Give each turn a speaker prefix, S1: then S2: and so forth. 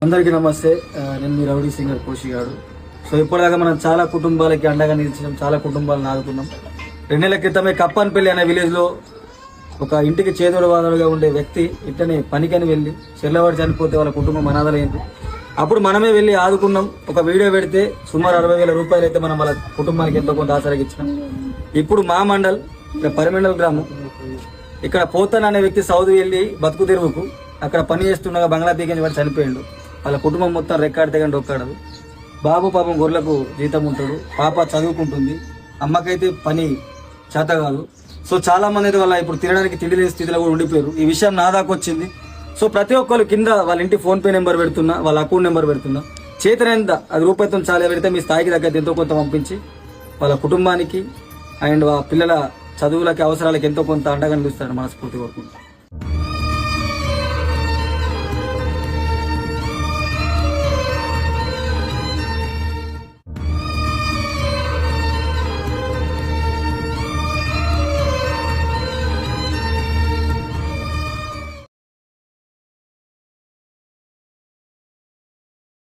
S1: అందరికీ నమస్తే. నేను మీ రౌడీ సింగర్ కోషిగాడు. సో ఇప్పటిదాకా మనం చాలా కుటుంబాలకి అండగా నిలిచినాం, చాలా కుటుంబాలను ఆదుకున్నాం. 2 నెలల క్రితమే కప్పన్పల్లి అనే విలేజ్ లో ఒక ఇంటికి చేదోడు వాదోడుగా ఉండే వ్యక్తి ఇట్లనే పనికని వెళ్ళి చెల్లవాడు చనిపోతే వాళ్ళ కుటుంబం అనాథలైంది. అప్పుడు మనమే వెళ్ళి ఆదుకున్నాం. ఒక వీడియో పెడితే సుమారు 60,000 రూపాయలు అయితే మనం వాళ్ళ కుటుంబానికి ఎంతో కొంత ఆసరాగా ఇచ్చినాం. ఇప్పుడు మా మండల్ ఇక్కడ పరిమండల్ గ్రామం, ఇక్కడ పోతన్ అనే వ్యక్తి సౌదీ వెళ్ళి బతుకు తెరువుకు అక్కడ పని చేస్తుండగా బంగ్లా దిగని వాడు చనిపోయిండు. వాళ్ళ కుటుంబం మొత్తం రెక్కాడితే తెగండి ఒక్కాడదు. బాబు పాపం గొర్రెలకు జీతం ఉంటాడు, పాప చదువుకుంటుంది, అమ్మకైతే పని చేత కాదు. సో చాలా మంది అయితే వాళ్ళ ఇప్పుడు తినడానికి తిండి లేని స్థితిలో కూడా ఉండిపోయారు. ఈ విషయం నా దాకా వచ్చింది. సో ప్రతి ఒక్కరు కింద వాళ్ళ ఇంటి ఫోన్ పే నెంబర్ పెడుతున్నా, వాళ్ళ అకౌంట్ నెంబర్ పెడుతున్నా. చేతనైంత అది రూపాయితో చాలా పెడితే మీ స్థాయికి దగ్గర ఎంతో కొంత పంపించి వాళ్ళ కుటుంబానికి అండ్ ఆ పిల్లల చదువులకి అవసరాలకి ఎంతో కొంత అండగా నిలుస్తారని మనస్ఫూర్తి కోరుకుంటున్నాను.